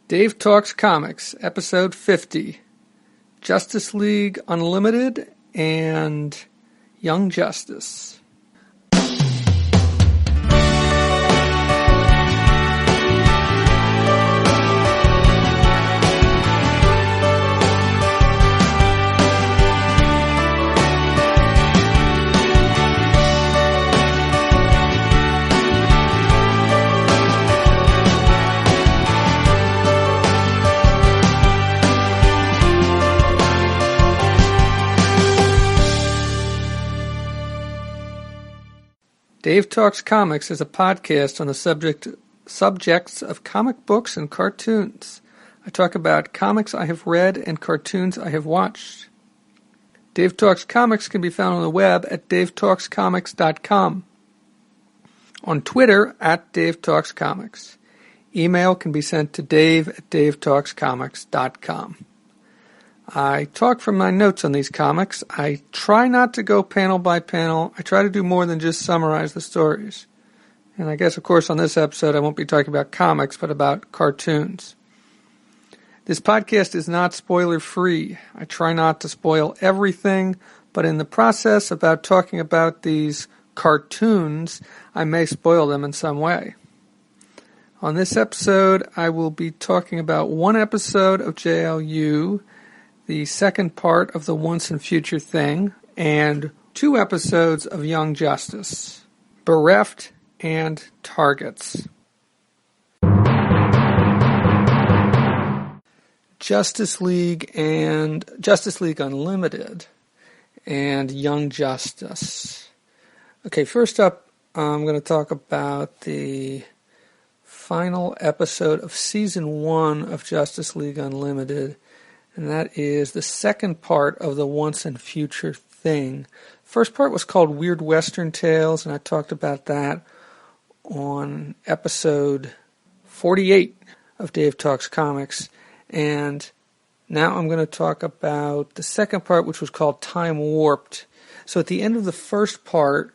Dave Talks Comics, Episode 50, Justice League Unlimited and Young Justice. Dave Talks Comics is a podcast on the subjects of comic books and cartoons. I talk about comics I have read and cartoons I have watched. Dave Talks Comics can be found on the web at davetalkscomics.com. On Twitter at Dave Talks Comics. Email can be sent to dave@davetalkscomics.com. I talk from my notes on these comics. I try not to go panel by panel. I try to do more than just summarize the stories. And I guess, of course, on this episode I won't be talking about comics, but about cartoons. This podcast is not spoiler-free. I try not to spoil everything, but in the process about talking about these cartoons, I may spoil them in some way. On this episode, I will be talking about one episode of JLU, the second part of the Once and Future Thing, and 2 episodes of Young Justice, Bereft and Targets. Justice League Unlimited and Young Justice. Okay, first up, I'm going to talk about the final episode of Season 1 of Justice League Unlimited, and that is the second part of the Once and Future Thing. First part was called Weird Western Tales, and I talked about that on episode 48 of Dave Talks Comics. And now I'm going to talk about the second part, which was called Time Warped. So at the end of the first part,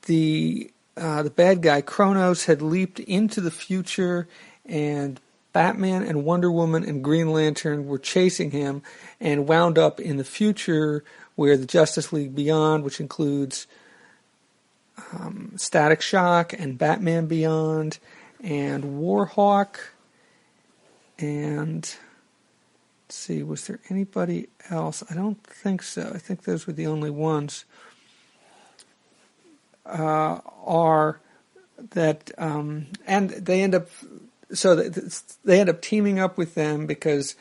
the bad guy, Kronos, had leaped into the future, and Batman and Wonder Woman and Green Lantern were chasing him and wound up in the future where the Justice League Beyond, which includes Static Shock and Batman Beyond and Warhawk and, let's see, was there anybody else? I don't think so. I think those were the only ones. And they end up... So they end up teaming up with them because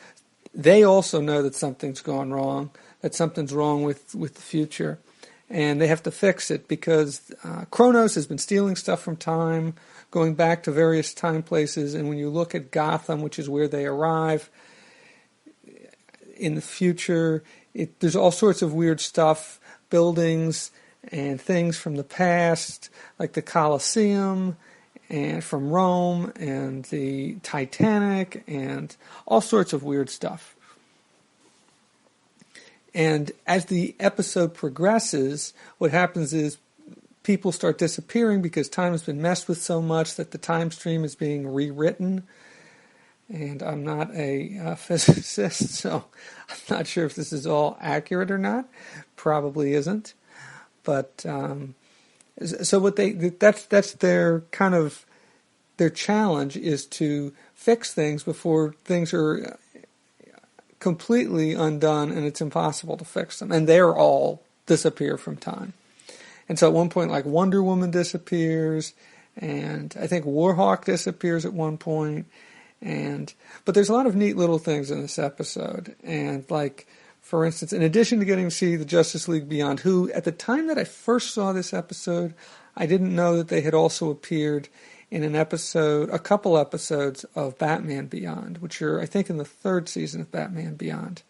they also know that something's gone wrong, that something's wrong with the future, and they have to fix it because Kronos has been stealing stuff from time, going back to various time places, and when you look at Gotham, which is where they arrive in the future, there's all sorts of weird stuff, buildings and things from the past, like the Colosseum, and from Rome, and the Titanic, and all sorts of weird stuff. And as the episode progresses, what happens is people start disappearing because time has been messed with so much that the time stream is being rewritten. And I'm not a physicist, so I'm not sure if this is all accurate or not. Probably isn't. But so what that's their kind of their challenge is to fix things before things are completely undone and it's impossible to fix them, and they're all disappear from time. And so at one point, like, Wonder Woman disappears, and I think Warhawk disappears at one point, but there's a lot of neat little things in this episode. And, like, for instance, in addition to getting to see the Justice League Beyond, who, at the time that I first saw this episode, I didn't know that they had also appeared in a couple episodes of Batman Beyond, which are, I think, in the 3rd season of Batman Beyond.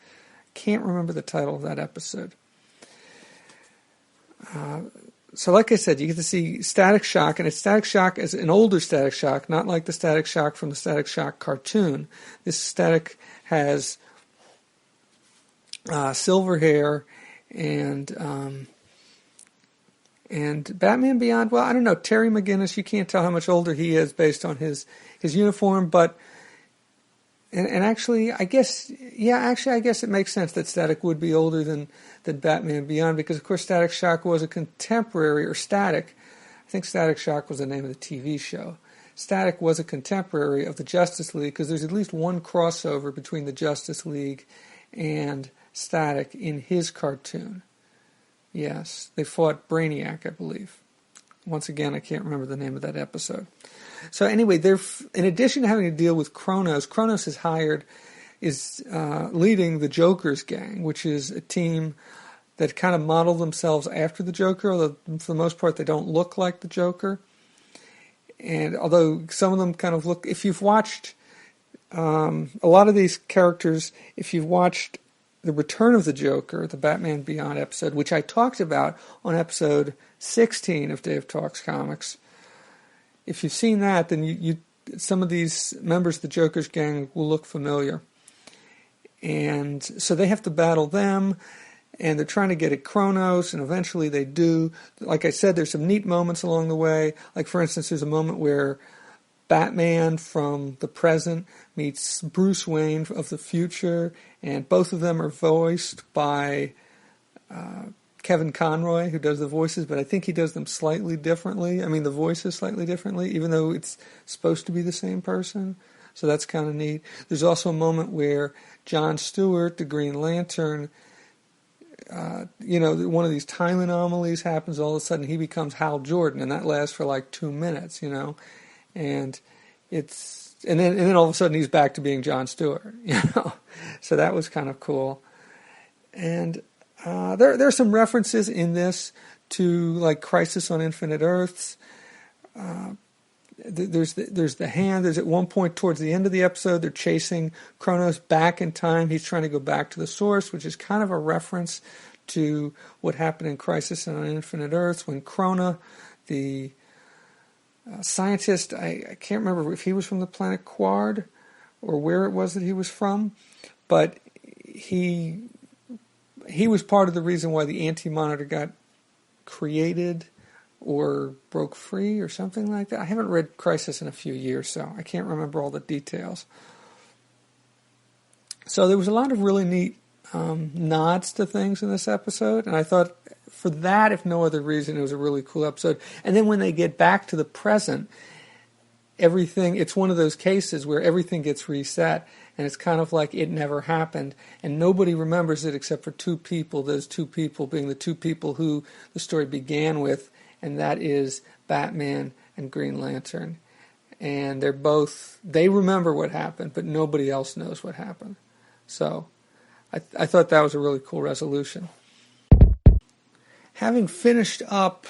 Can't remember the title of that episode. So like I said, you get to see Static Shock, and it's Static Shock as an older Static Shock, not like the Static Shock from the Static Shock cartoon. This Static has silver hair, and Batman Beyond, well, I don't know, Terry McGinnis, you can't tell how much older he is based on his uniform, but And actually, I guess it makes sense that Static would be older than Batman Beyond, because of course Static Shock was a contemporary, or Static, I think Static Shock was the name of the TV show. Static was a contemporary of the Justice League, because there's at least one crossover between the Justice League and Static in his cartoon. Yes, they fought Brainiac, I believe. Once again, I can't remember the name of that episode. So anyway, in addition to having to deal with Kronos is leading the Joker's gang, which is a team that kind of model themselves after the Joker, although for the most part they don't look like the Joker. And although some of them kind of look, if you've watched a lot of these characters, if you've watched The Return of the Joker, the Batman Beyond episode, which I talked about on episode 16 of Dave Talks Comics, if you've seen that, then you some of these members of the Joker's gang will look familiar. And so they have to battle them, and they're trying to get at Kronos, and eventually they do. Like I said, there's some neat moments along the way. Like, for instance, there's a moment where Batman from the present meets Bruce Wayne of the future, and both of them are voiced by Kevin Conroy, who does the voices, but I think he does them slightly differently. I mean, the voices slightly differently, even though it's supposed to be the same person. So that's kind of neat. There's also a moment where John Stewart, the Green Lantern, one of these time anomalies happens. All of a sudden, he becomes Hal Jordan, and that lasts for like 2 minutes, and then all of a sudden he's back to being John Stewart, So that was kind of cool, and. There are some references in this to like Crisis on Infinite Earths. There's the hand. There's at one point towards the end of the episode, they're chasing Kronos back in time. He's trying to go back to the source, which is kind of a reference to what happened in Crisis on Infinite Earths when Krona, the scientist, I can't remember if he was from the planet Quard or where it was that he was from, but he was part of the reason why the Anti-Monitor got created or broke free or something like that. I haven't read Crisis in a few years, so I can't remember all the details. So there was a lot of really neat nods to things in this episode, and I thought for that, if no other reason, it was a really cool episode. And then when they get back to the present, it's one of those cases where everything gets reset, and it's kind of like it never happened, and nobody remembers it except for two people, those two people being the two people who the story began with, and that is Batman and Green Lantern. And they remember what happened, but nobody else knows what happened. So I thought that was a really cool resolution. Having finished up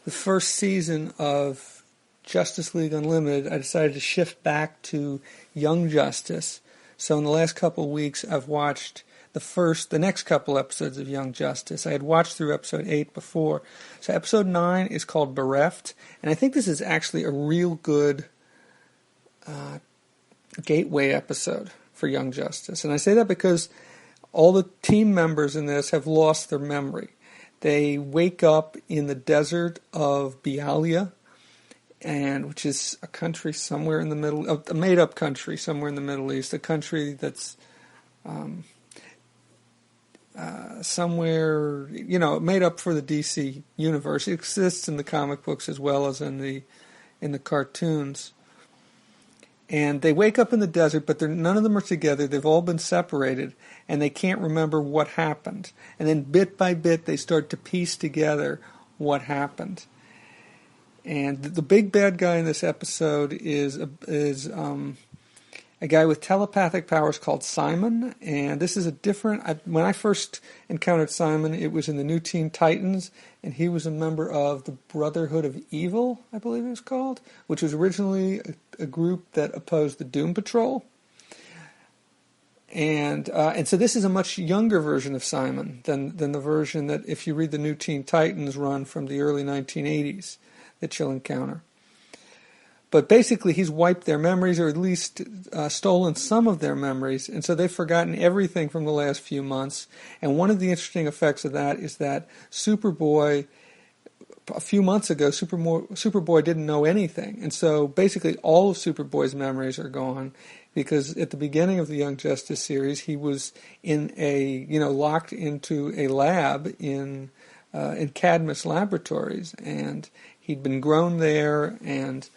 the first season of Justice League Unlimited, I decided to shift back to Young Justice. So in the last couple of weeks, I've watched the next couple episodes of Young Justice. I had watched through episode 8 before. So episode 9 is called Bereft, and I think this is actually a real good gateway episode for Young Justice. And I say that because all the team members in this have lost their memory. They wake up in the desert of Bialya, which is a country somewhere in the middle, a made-up country somewhere in the Middle East, a country that's somewhere, made up for the DC universe. It exists in the comic books as well as in the cartoons. And they wake up in the desert, but none of them are together. They've all been separated, and they can't remember what happened. And then bit by bit, they start to piece together what happened. And the big bad guy in this episode is a guy with telepathic powers called Simon. And this is when I first encountered Simon, it was in the New Teen Titans, and he was a member of the Brotherhood of Evil, I believe it was called, which was originally a group that opposed the Doom Patrol. And so this is a much younger version of Simon than the version that, if you read the New Teen Titans run from the early 1980s, that you'll encounter. But basically, he's wiped their memories, or at least stolen some of their memories, and so they've forgotten everything from the last few months. And one of the interesting effects of that is that Superboy a few months ago, Superboy didn't know anything. And so basically all of Superboy's memories are gone because at the beginning of the Young Justice series, he was locked into a lab in Cadmus Laboratories, and he'd been grown there, and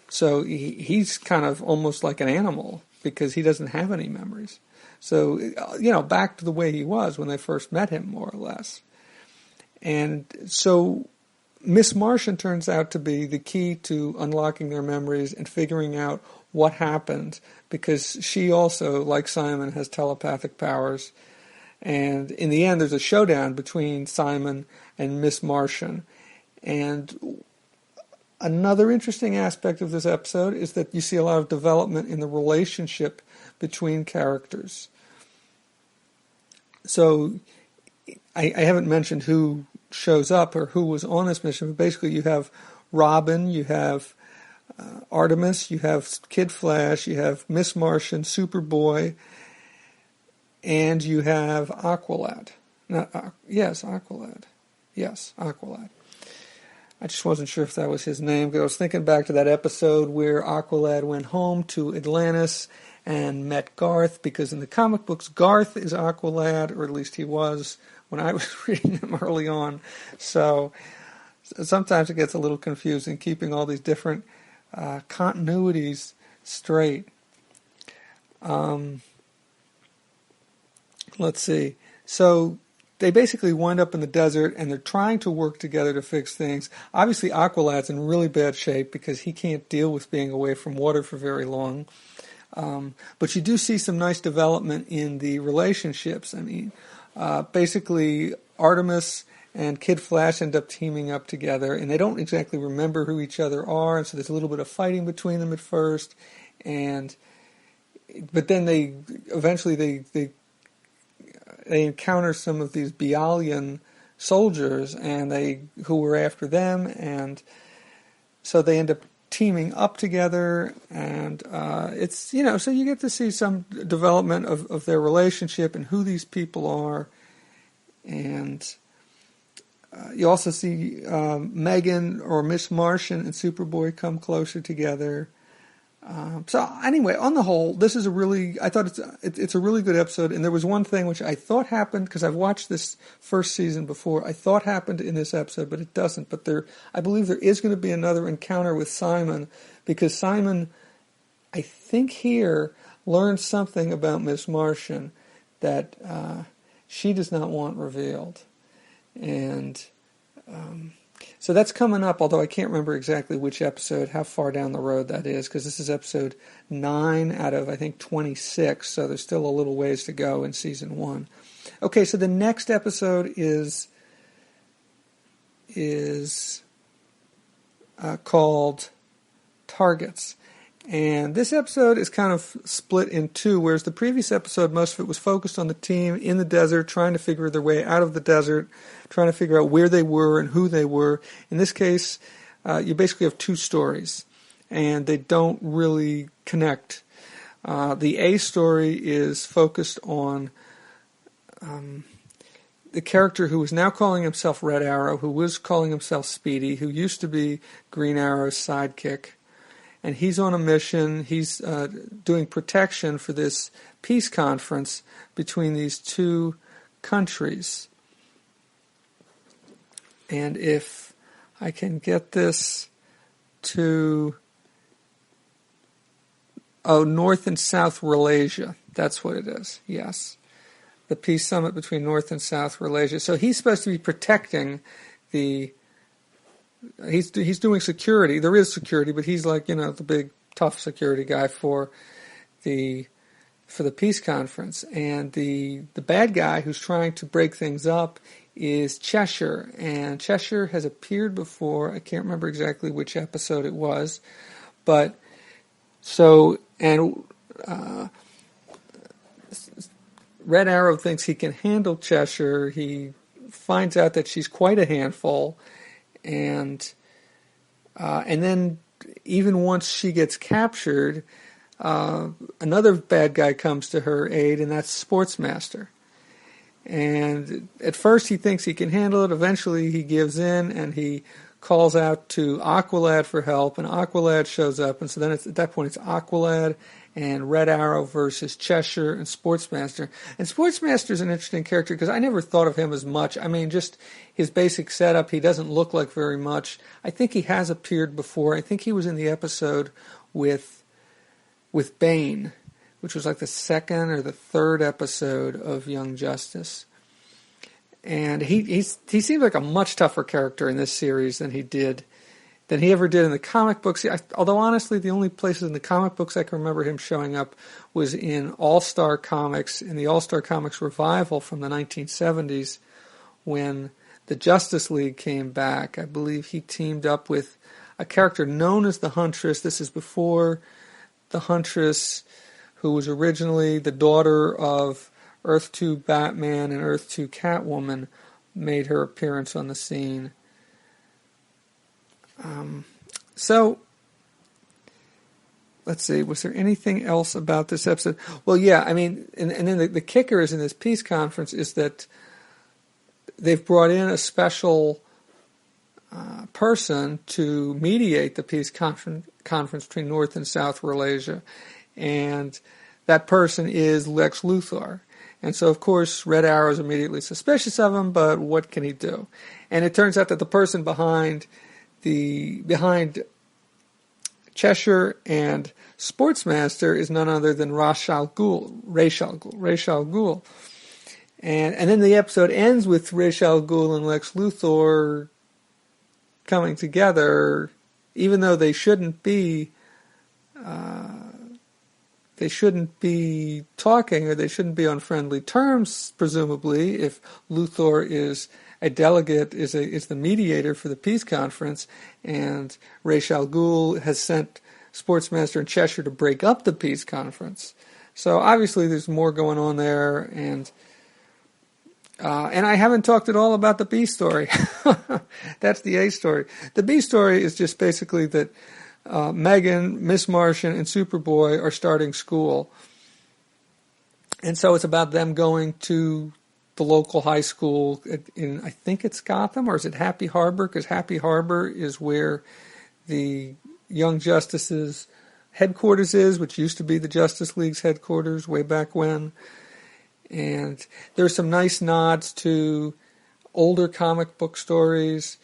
so he's kind of almost like an animal because he doesn't have any memories. So, back to the way he was when they first met him, more or less. And so Miss Martian turns out to be the key to unlocking their memories and figuring out what happened, because she also, like Simon, has telepathic powers. And in the end, there's a showdown between Simon and Miss Martian. And another interesting aspect of this episode is that you see a lot of development in the relationship between characters. So I haven't mentioned who shows up or who was on this mission, but basically you have Robin, you have Artemis, you have Kid Flash, you have Miss Martian, Superboy, and you have Aqualad. Aqualad. Yes, Aqualad. I just wasn't sure if that was his name, because I was thinking back to that episode where Aqualad went home to Atlantis and met Garth, because in the comic books, Garth is Aqualad, or at least he was when I was reading them early on. So sometimes it gets a little confusing, keeping all these different continuities straight. Let's see. So they basically wind up in the desert, and they're trying to work together to fix things. Obviously, Aqualad's in really bad shape because he can't deal with being away from water for very long. But you do see some nice development in the relationships. I mean, basically, Artemis and Kid Flash end up teaming up together, and they don't exactly remember who each other are, and so there's a little bit of fighting between them at first. But then they eventually encounter some of these Bialian soldiers, and who were after them, and so they end up teaming up together, and so you get to see some development of their relationship and who these people are, and you also see Megan or Miss Martian and Superboy come closer together. So anyway, on the whole, I thought it's a really good episode, and there was one thing which I thought happened, because I've watched this first season before, I thought happened in this episode, but it doesn't. But I believe there is going to be another encounter with Simon, because Simon, I think here, learned something about Miss Martian that she does not want revealed. And so that's coming up, although I can't remember exactly which episode, how far down the road that is, because this is episode 9 out of, I think, 26, so there's still a little ways to go in season 1. Okay, so the next episode is called Targets. And this episode is kind of split in two, whereas the previous episode, most of it was focused on the team in the desert, trying to figure their way out of the desert, trying to figure out where they were and who they were. In this case, you basically have two stories, and they don't really connect. The A story is focused on the character who is now calling himself Red Arrow, who was calling himself Speedy, who used to be Green Arrow's sidekick. And he's on a mission. He's doing protection for this peace conference between these two countries. And if I can get this to North and South Wallachia. That's what it is, yes. The peace summit between North and South Wallachia. So he's supposed to be protecting He's doing security. There is security, but he's like, the big tough security guy for the peace conference. And the bad guy who's trying to break things up is Cheshire. And Cheshire has appeared before. I can't remember exactly which episode it was, but Red Arrow thinks he can handle Cheshire. He finds out that she's quite a handful. And then even once she gets captured, another bad guy comes to her aid, and that's Sportsmaster. And at first he thinks he can handle it. Eventually he gives in, and he calls out to Aqualad for help, and Aqualad shows up, and so then at that point it's Aqualad and Red Arrow versus Cheshire and Sportsmaster. And Sportsmaster is an interesting character because I never thought of him as much. I mean, just his basic setup, he doesn't look like very much. I think he has appeared before. I think he was in the episode with Bane, which was like the second or the third episode of Young Justice. And he seems like a much tougher character in this series than he ever did in the comic books. Although honestly, the only places in the comic books I can remember him showing up was in All-Star Comics, in the All-Star Comics revival from the 1970s, when the Justice League came back. I believe he teamed up with a character known as the Huntress. This is before the Huntress, who was originally the daughter of Earth 2 Batman and Earth 2 Catwoman, made her appearance on the scene. So, let's see, was there anything else about this episode? Well, yeah, I mean, and then the kicker is in this peace conference is that they've brought in a special person to mediate the peace conference between North and South Wallachia, and that person is Lex Luthor. And so, of course, Red Arrow is immediately suspicious of him, but what can he do? And it turns out that the person behind Cheshire and Sportsmaster is none other than Ra's al Ghul. And then the episode ends with Ra's al Ghul and Lex Luthor coming together, even though they shouldn't be talking, or they shouldn't be on friendly terms, presumably, if Luthor is a delegate, is the mediator for the peace conference, and Ra's al Ghul has sent Sportsmaster and Cheshire to break up the peace conference. So obviously there's more going on there, and I haven't talked at all about the B story. That's the A story. The B story is just basically that Megan, Miss Martian, and Superboy are starting school. And so it's about them going to the local high school in, I think it's Gotham, or is it Happy Harbor? Because Happy Harbor is where the Young Justice's headquarters is, which used to be the Justice League's headquarters way back when. And there's some nice nods to older comic book stories.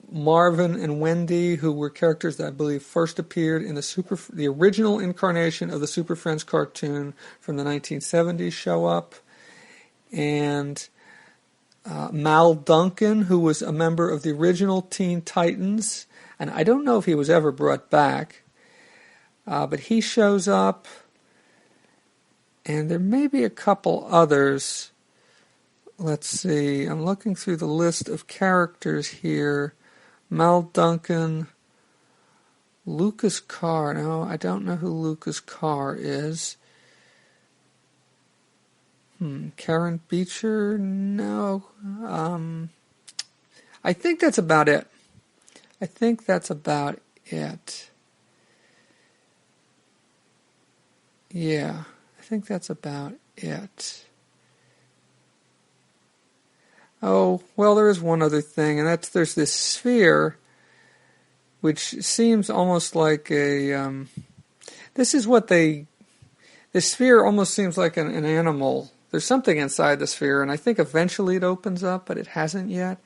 Marvin and Wendy, who were characters that I believe first appeared in the original incarnation of the Super Friends cartoon from the 1970s, show up. And Mal Duncan, who was a member of the original Teen Titans, and I don't know if he was ever brought back, but he shows up. And there may be a couple others. Let's see. I'm looking through the list of characters here. Mal Duncan, Lucas Carr. No, I don't know who Lucas Carr is. Karen Beecher? No. I think that's about it. Yeah. I think that's about it. Oh, well, there is one other thing, and there's this sphere, which seems almost like a, this sphere almost seems like an animal. There's something inside the sphere, and I think eventually it opens up, but it hasn't yet.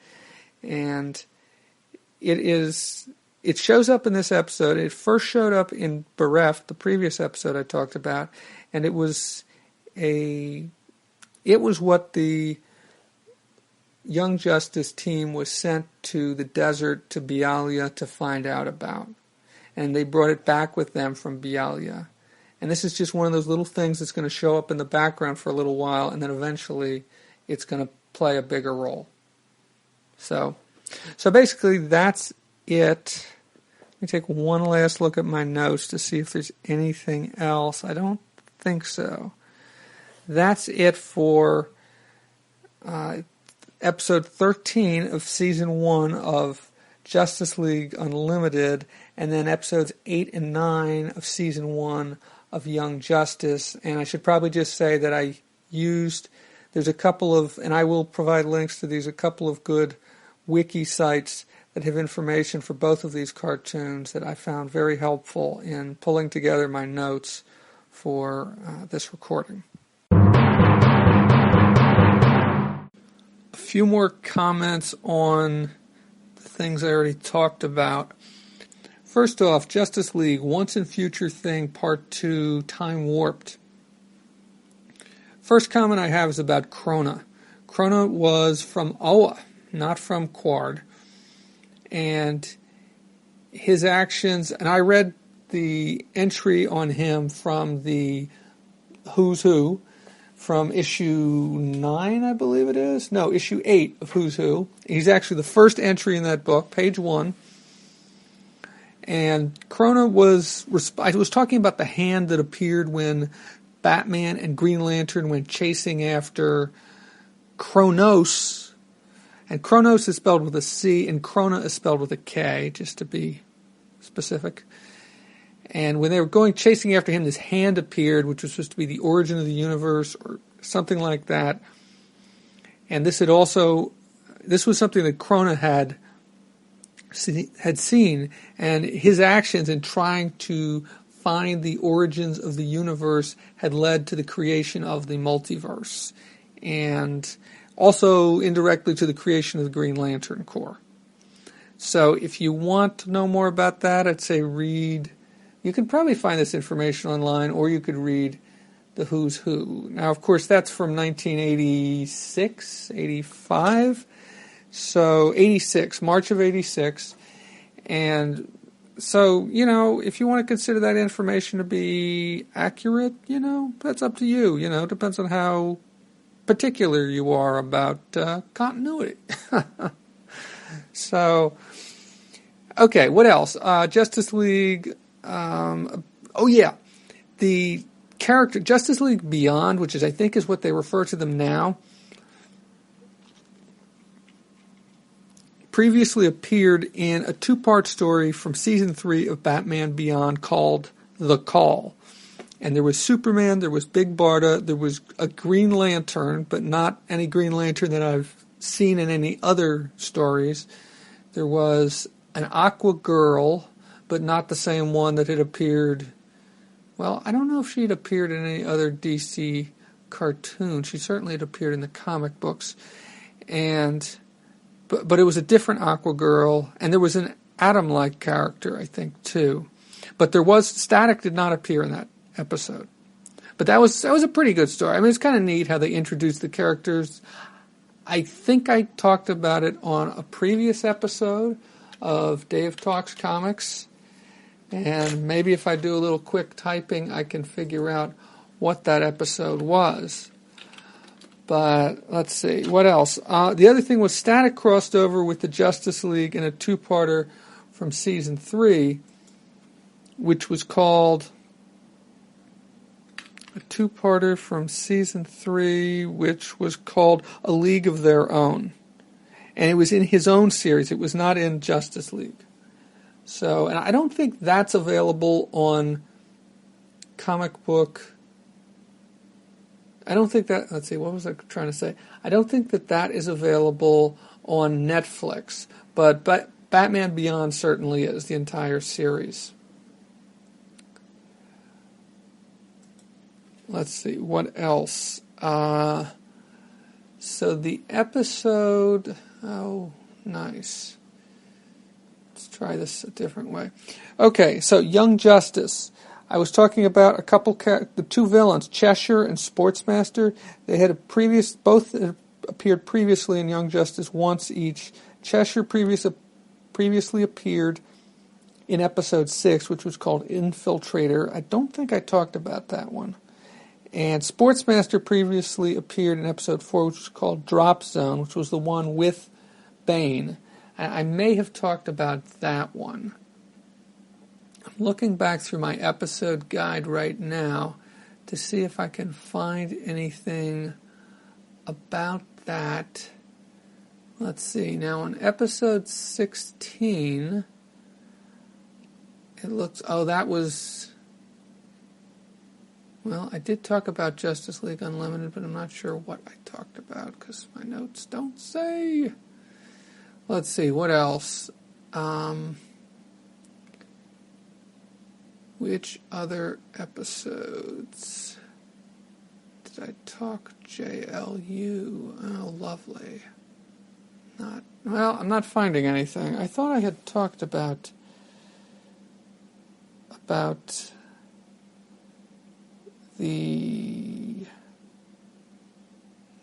And it shows up in this episode. It first showed up in Bereft, the previous episode I talked about, and it was what the Young Justice team was sent to the desert to Bialya to find out about. And they brought it back with them from Bialya. And this is just one of those little things that's going to show up in the background for a little while, and then eventually it's going to play a bigger role. So basically that's it. Let me take one last look at my notes to see if there's anything else. I don't think so. That's it for episode 13 of season 1 of Justice League Unlimited, and then episodes 8 and 9 of season 1 of Young Justice. And I should probably just say that there's a couple of, and I will provide links to these, a couple of good wiki sites that have information for both of these cartoons that I found very helpful in pulling together my notes for this recording. A few more comments on the things I already talked about. First off, Justice League, Once and Future Thing, Part 2, Time Warped. First comment I have is about Krona. Krona was from Oa, not from Quard. And his actions, and I read the entry on him from the Who's Who, from issue 9, I believe it is. No, issue 8 of Who's Who. He's actually the first entry in that book, page 1. And Krona I was talking about the hand that appeared when Batman and Green Lantern went chasing after Kronos. And Kronos is spelled with a C, and Krona is spelled with a K, just to be specific. And when they were going chasing after him, this hand appeared, which was supposed to be the origin of the universe, or something like that. And this was something that Krona had seen, and his actions in trying to find the origins of the universe had led to the creation of the multiverse, and also indirectly to the creation of the Green Lantern Corps. So if you want to know more about that, I'd say read. You can probably find this information online, or you could read the Who's Who. Now, of course, that's from 1986, 85. So 86, March of 86. And so, if you want to consider that information to be accurate, that's up to you. It depends on how particular you are about continuity. So, okay, what else? Justice League. The character Justice League Beyond, which I think is what they refer to them now, previously appeared in a 2-part story from season 3 of Batman Beyond called The Call. And there was Superman, there was Big Barda, there was a Green Lantern, but not any Green Lantern that I've seen in any other stories. There was an Aqua Girl, but not the same one that had appeared. Well, I don't know if she had appeared in any other DC cartoon. She certainly had appeared in the comic books. But it was a different Aqua Girl, and there was an Atom-like character, I think, too. But Static did not appear in that episode. But that was a pretty good story. I mean, it's kind of neat how they introduced the characters. I think I talked about it on a previous episode of Dave Talks Comics. And maybe if I do a little quick typing, I can figure out what that episode was. But let's see, what else? The other thing was Static crossed over with the Justice League in a 2-parter from season 3, which was called A League of Their Own. And it was in his own series. It was not in Justice League. So, and I don't think that's available on comic book. I don't think that, let's see, what was I trying to say? I don't think that is available on Netflix, but Batman Beyond certainly is, the entire series. Let's see, what else? So the episode, oh, nice. Let's try this a different way. Okay, so Young Justice. I was talking about the 2 villains, Cheshire and Sportsmaster. They had both had appeared previously in Young Justice once each. Cheshire previously appeared in episode 6, which was called Infiltrator. I don't think I talked about that one. And Sportsmaster previously appeared in episode 4, which was called Drop Zone, which was the one with Bane. I may have talked about that one. I'm looking back through my episode guide right now to see if I can find anything about that. Let's see. Now, on episode 16, it looks... Oh, that was... Well, I did talk about Justice League Unlimited, but I'm not sure what I talked about because my notes don't say. Let's see, what else? Which other episodes did I talk JLU? Oh, lovely. I'm not finding anything. I thought I had talked about the...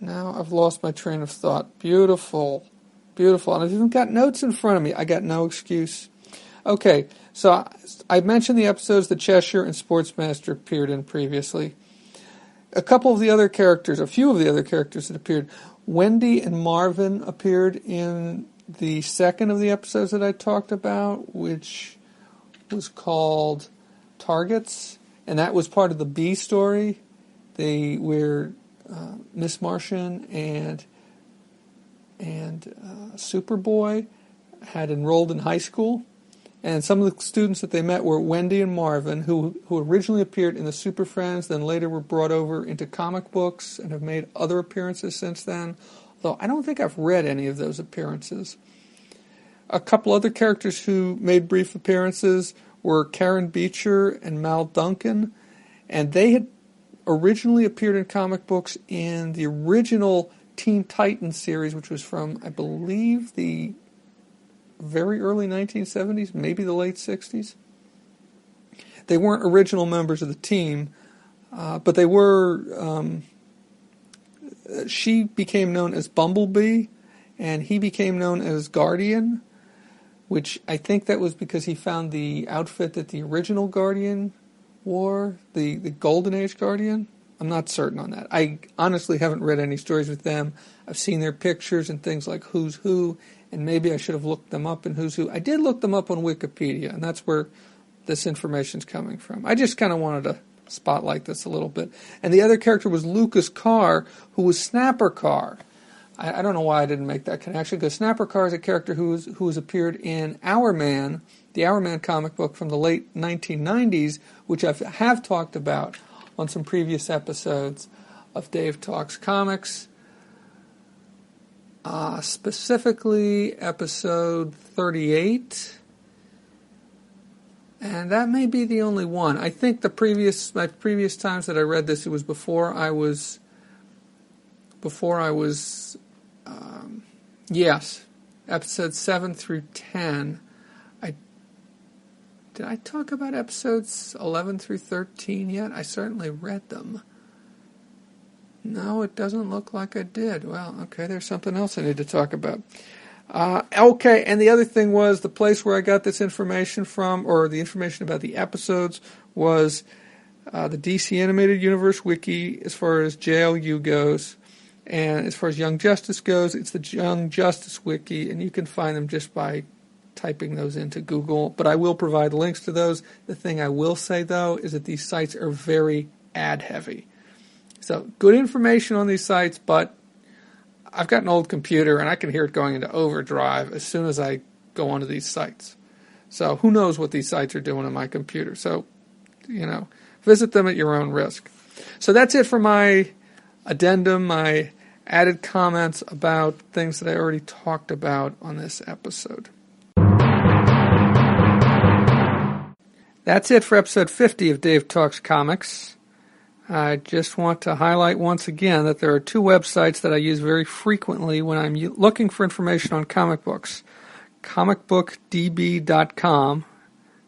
Now I've lost my train of thought. Beautiful. Beautiful. And I've even got notes in front of me. I got no excuse. Okay, so I mentioned the episodes that Cheshire and Sportsmaster appeared in previously. A few of the other characters that appeared. Wendy and Marvin appeared in the second of the episodes that I talked about, which was called Targets, and that was part of the B story. Where Miss Martian and Superboy had enrolled in high school. And some of the students that they met were Wendy and Marvin, who originally appeared in the Super Friends, then later were brought over into comic books and have made other appearances since then, though I don't think I've read any of those appearances. A couple other characters who made brief appearances were Karen Beecher and Mal Duncan, and they had originally appeared in comic books in the original Teen Titans series, which was from, I believe, the very early 1970s, maybe the late 60s. They weren't original members of the team, but they were... she became known as Bumblebee, and he became known as Guardian, which I think that was because he found the outfit that the original Guardian wore, the Golden Age Guardian. I'm not certain on that. I honestly haven't read any stories with them. I've seen their pictures and things like Who's Who, and maybe I should have looked them up in Who's Who. I did look them up on Wikipedia, and that's where this information's coming from. I just kind of wanted to spotlight this a little bit. And the other character was Lucas Carr, who was Snapper Carr. I don't know why I didn't make that connection, because Snapper Carr is a character who has appeared in Our Man, the Our Man comic book from the late 1990s, which I have talked about on some previous episodes of Dave Talks Comics. Specifically episode 38, and that may be the only one. I think my previous times that I read this, it was before I was yes, episodes 7 through 10. Did I talk about episodes 11 through 13 yet? I certainly read them. No, it doesn't look like I did. Well, okay, there's something else I need to talk about. Okay, and the other thing was the place where I got this information from, or the information about the episodes, was the DC Animated Universe Wiki as far as JLU goes. And as far as Young Justice goes, it's the Young Justice Wiki, and you can find them just by typing those into Google. But I will provide links to those. The thing I will say, though, is that these sites are very ad-heavy. So, good information on these sites, but I've got an old computer, and I can hear it going into overdrive as soon as I go onto these sites. So, who knows what these sites are doing on my computer. So, visit them at your own risk. So, that's it for my addendum, my added comments about things that I already talked about on this episode. That's it for episode 50 of Dave Talks Comics. I just want to highlight once again that there are two websites that I use very frequently when I'm looking for information on comic books. comicbookdb.com,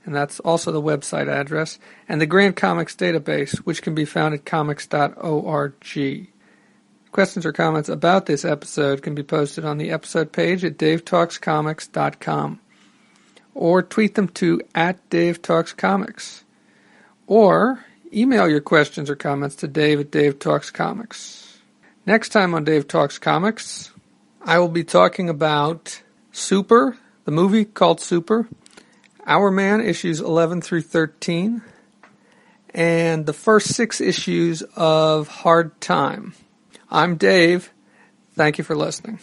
and that's also the website address, and the Grand Comics database, which can be found at comics.org. Questions or comments about this episode can be posted on the episode page at davetalkscomics.com, or tweet them to @DaveTalksComics, or email your questions or comments to Dave at Dave Talks Comics. Next time on Dave Talks Comics, I will be talking about Super, the movie called Super, Our Man issues 11 through 13, and the first 6 issues of Hard Time. I'm Dave. Thank you for listening.